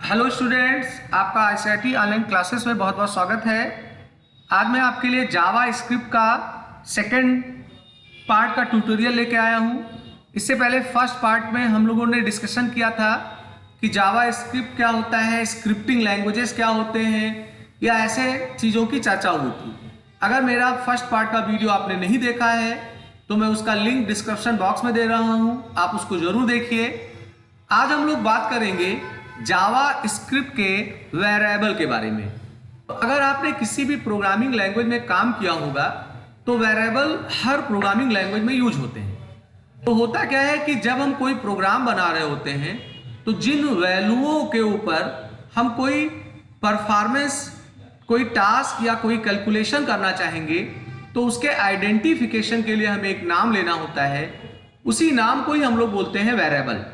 Hello students, आपका ICIT online classes में बहुत बहुत स्वागत है। आज मैं आपके लिए जावा स्क्रिप्ट का सेकंड पार्ट का ट्यूटोरियल लेके आया हूं। इससे पहले फर्स्ट पार्ट में हम लोगों ने डिस्कशन किया था कि जावा स्क्रिप्ट क्या होता है, स्क्रिप्टिंग लैंग्वेजेस क्या होते हैं, या ऐसे चीज़ों की चर्चा हुई थी। अगर मेरा फर्स्ट पार्ट का वीडियो आपने नहीं देखा है तो मैं उसका लिंक डिस्क्रिप्शन बॉक्स में दे रहा हूँ, आप उसको ज़रूर देखिए। आज हम लोग बात करेंगे जावा स्क्रिप्ट के वेरिएबल के बारे में। अगर आपने किसी भी प्रोग्रामिंग लैंग्वेज में काम किया होगा तो वेरिएबल हर प्रोग्रामिंग लैंग्वेज में यूज होते हैं। तो होता क्या है कि जब हम कोई प्रोग्राम बना रहे होते हैं तो जिन वैल्यूओं के ऊपर हम कोई परफॉर्मेंस, कोई टास्क या कोई कैलकुलेशन करना चाहेंगे तो उसके आइडेंटिफिकेशन के लिए हमें एक नाम लेना होता है। उसी नाम को ही हम लोग बोलते हैं वेरिएबल।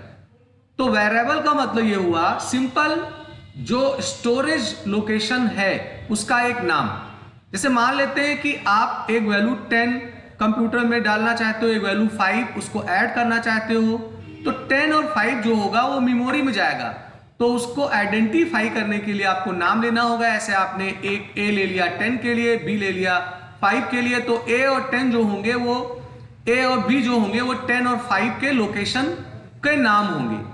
तो वेरिएबल का मतलब ये हुआ सिंपल जो स्टोरेज लोकेशन है उसका एक नाम। जैसे मान लेते हैं कि आप एक वैल्यू 10 कंप्यूटर में डालना चाहते हो, एक वैल्यू 5 उसको ऐड करना चाहते हो, तो 10 और 5 जो होगा वो मेमोरी में जाएगा। तो उसको आइडेंटिफाई करने के लिए आपको नाम लेना होगा। ऐसे आपने एक ए ले लिया 10 के लिए, बी ले लिया 5 के लिए, तो ए और 10 जो होंगे वो ए और बी जो होंगे वो 10 और 5 के लोकेशन के नाम होंगे।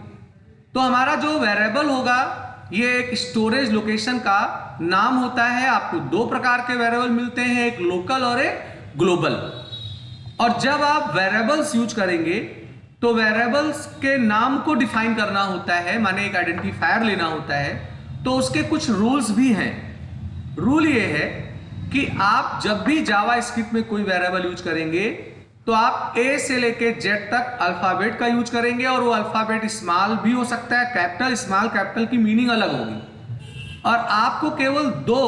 तो हमारा जो वेरिएबल होगा ये एक स्टोरेज लोकेशन का नाम होता है। आपको दो प्रकार के वेरिएबल मिलते हैं, एक लोकल और एक ग्लोबल। और जब आप वेरिएबल्स यूज करेंगे तो वेरिएबल्स के नाम को डिफाइन करना होता है, माने एक आइडेंटिफायर लेना होता है। तो उसके कुछ रूल्स भी हैं। रूल ये है कि आप जब भी जावा स्क्रिप्ट में कोई वेरिएबल यूज करेंगे तो आप ए से लेके जेड तक अल्फाबेट का यूज करेंगे, और वो अल्फाबेट स्मॉल भी हो सकता है, कैपिटल स्मॉल कैपिटल की मीनिंग अलग होगी। और आपको केवल दो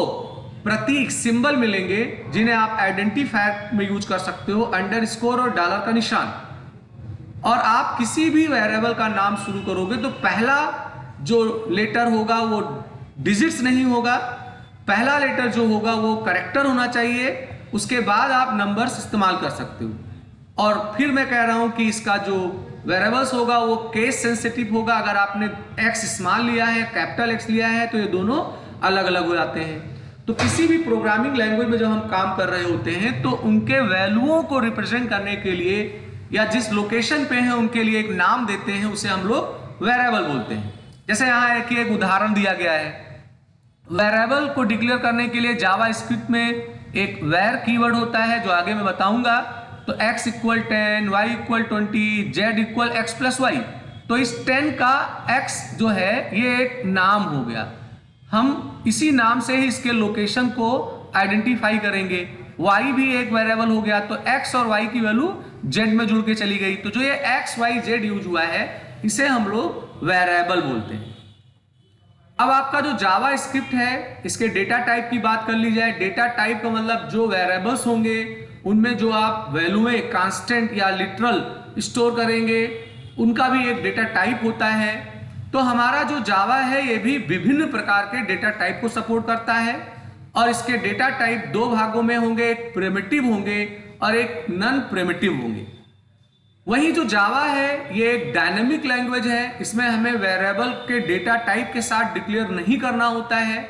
प्रतीक सिंबल मिलेंगे जिन्हें आप आइडेंटिफायर में यूज कर सकते हो, अंडरस्कोर और डॉलर का निशान। और आप किसी भी वेरिएबल का नाम शुरू करोगे तो पहला जो लेटर होगा वो डिजिट्स नहीं होगा, पहला लेटर जो होगा वो कैरेक्टर होना चाहिए। उसके बाद आप नंबर्स इस्तेमाल कर सकते हो। और फिर मैं कह रहा हूं कि इसका जो वेरिएबल्स होगा वो केस सेंसिटिव होगा। अगर आपने एक्स स्मॉल लिया है, कैपिटल एक्स लिया है, तो ये दोनों अलग अलग हो जाते हैं। तो किसी भी प्रोग्रामिंग लैंग्वेज में जब हम काम कर रहे होते हैं तो उनके वैल्यूओं को रिप्रेजेंट करने के लिए या जिस लोकेशन पे है उनके लिए एक नाम देते हैं, उसे हम लोग वेरिएबल बोलते हैं। जैसे यहाँ एक उदाहरण दिया गया है। वेरिएबल को डिक्लेयर करने के लिए जावा स्क्रिप्ट में एक वेर कीवर्ड होता है जो आगे मैं बताऊंगा। तो x equal 10, y equal 20, z equal x plus y. तो इस 10 का x जो है ये एक नाम हो गया। हम इसी नाम से ही इसके लोकेशन को आइडेंटिफाई करेंगे। y भी एक वेरिएबल हो गया, तो x और y की वैल्यू z में जुड़ के चली गई। तो जो ये x, y, z यूज हुआ है इसे हम लोग वेरिएबल बोलते हैं। अब आपका जो जावा स्क्रिप्ट है इसके डेटा टाइप की बात कर ली जाए। डेटा टाइप का मतलब जो वेरिएबल्स होंगे उनमें जो आप वैल्यूएं कांस्टेंट या लिटरल स्टोर करेंगे उनका भी एक डेटा टाइप होता है। तो हमारा जो जावा है ये भी विभिन्न प्रकार के डेटा टाइप को सपोर्ट करता है। और इसके डेटा टाइप दो भागों में होंगे, एक प्रिमिटिव होंगे और एक नॉन प्रिमिटिव होंगे। वहीं जो जावा है ये एक डायनेमिक लैंग्वेज है। इसमें हमें वेरिएबल के डेटा टाइप के साथ डिक्लेयर नहीं करना होता है।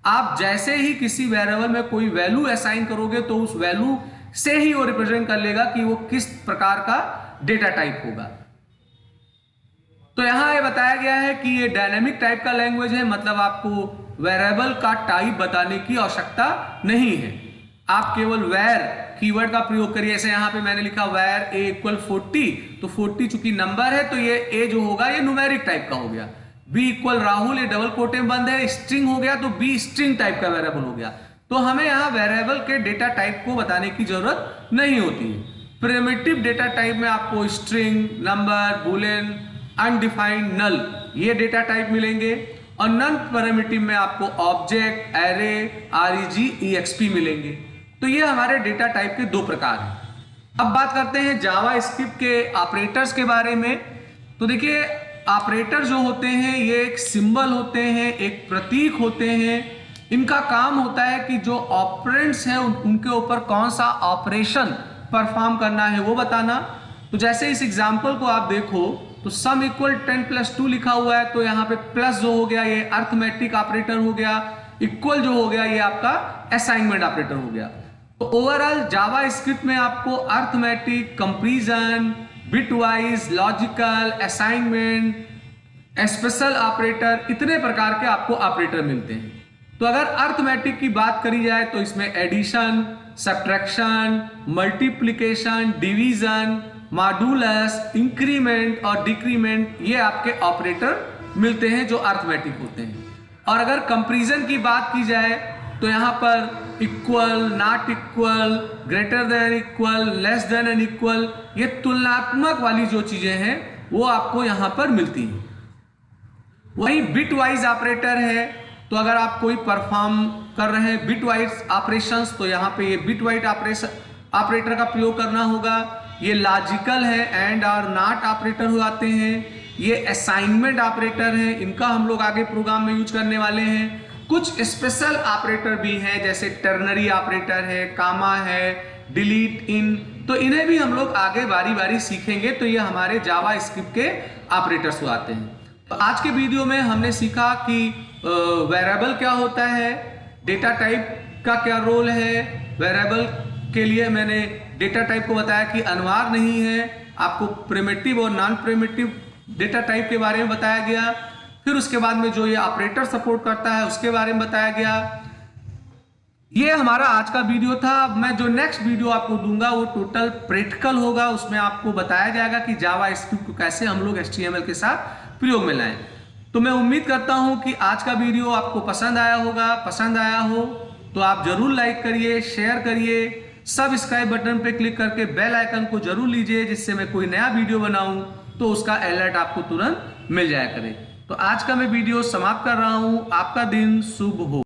आप जैसे ही किसी वेरिएबल में कोई वैल्यू असाइन करोगे तो उस वैल्यू से ही वो रिप्रेजेंट कर लेगा कि वो किस प्रकार का डेटा टाइप होगा। तो यहां ये बताया गया है कि ये डायनेमिक टाइप का लैंग्वेज है, मतलब आपको वेरिएबल का टाइप बताने की आवश्यकता नहीं है। आप केवल वेर कीवर्ड का प्रयोग करिए। ऐसे यहां पे मैंने लिखा वेर ए इक्वल 40, तो 40 चूंकि नंबर है तो ये ए जो होगा ये न्यूमेरिक टाइप का हो गया। बी इक्वल राहुल, ये डबल कोटे में बंद है, स्ट्रिंग हो गया, तो बी स्ट्रिंग टाइप का वेरिएबल हो गया। तो हमें यहाँ वेरिएबल के डेटा टाइप को बताने की जरूरत नहीं होती है। प्रिमिटिव डेटा टाइप में आपको स्ट्रिंग, नंबर, बुलियन, अनडिफाइंड, नल ये डेटा टाइप मिलेंगे। और नॉन प्रिमिटिव में आपको ऑब्जेक्ट, एरे, आरईजी, ईएक्सपी मिलेंगे। तो ये हमारे डेटा टाइप के दो प्रकार हैं। अब बात करते हैं जावा स्क्रिप्ट के ऑपरेटर्स के बारे में। तो देखिए ऑपरेटर जो होते हैं ये एक सिंबल होते हैं, एक प्रतीक होते हैं। इनका काम होता है कि जो ऑपरेंड्स हैं उनके ऊपर कौन सा ऑपरेशन परफॉर्म करना है वो बताना। तो जैसे इस एग्जाम्पल को आप देखो तो सम इक्वल 10 + 2 लिखा हुआ है, तो यहाँ पे प्लस जो हो गया ये अर्थमेटिक ऑपरेटर हो गया, इक्वल जो हो गया ये आपका असाइनमेंट ऑपरेटर हो गया। तो ओवरऑल जावा स्क्रिप्ट में आपको arithmetic, comparison, bitwise, logical, assignment, special operator, इतने प्रकार के आपको ऑपरेटर मिलते हैं। तो अगर अर्थमेटिक की बात करी जाए तो इसमें addition, subtraction, multiplication, division, modulus, increment और डिक्रीमेंट, ये आपके ऑपरेटर मिलते हैं जो अर्थमेटिक होते हैं। और अगर कंपैरिजन की बात की जाए तो यहाँ पर equal, not equal, greater than equal, less than and equal, ये तुलनात्मक वाली जो चीजें हैं वो आपको यहाँ पर मिलती हैं। वही बिटवाइज ऑपरेटर है, तो अगर आप कोई परफॉर्म कर रहे हैं बिटवाइज ऑपरेशंस तो यहाँ पे ये बिटवाइज ऑपरेटर का प्रयोग करना होगा। ये लॉजिकल है, एंड और नॉट ऑपरेटर हो जाते हैं। ये असाइनमेंट ऑपरेटर है, इनका हम लोग आगे प्रोग्राम में यूज करने वाले हैं। कुछ स्पेशल ऑपरेटर भी हैं जैसे टर्नरी ऑपरेटर है, कामा है, डिलीट, इन, तो इन्हें भी हम लोग आगे बारी बारी सीखेंगे। तो ये हमारे जावा स्क्रिप्ट के ऑपरेटर्स हो आते हैं। तो आज के वीडियो में हमने सीखा कि वेरिएबल क्या होता है, डेटा टाइप का क्या रोल है। वेरिएबल के लिए मैंने डेटा टाइप को बताया कि अनिवार्य नहीं है, आपको प्रिमिटिव और नॉन प्रिमिटिव डेटा टाइप के बारे में बताया गया। फिर उसके बाद में जो ये ऑपरेटर सपोर्ट करता है उसके बारे में बताया गया। ये हमारा आज का वीडियो था। मैं जो नेक्स्ट वीडियो आपको दूंगा वो टोटल प्रैक्टिकल होगा, उसमें आपको बताया जाएगा कि जावा स्क्रिप्ट को कैसे हम लोग HTML के साथ प्रयोग में लाएं। तो मैं उम्मीद करता हूं कि आज का वीडियो आपको पसंद आया होगा। पसंद आया हो तो आप जरूर लाइक करिए, शेयर करिए, सब्सक्राइब बटन पे क्लिक करके बेल आइकन को जरूर लीजिए, जिससे मैं कोई नया वीडियो बनाऊं तो उसका अलर्ट आपको तुरंत मिल जाया करे। तो आज का मैं वीडियो समाप्त कर रहा हूं। आपका दिन शुभ हो।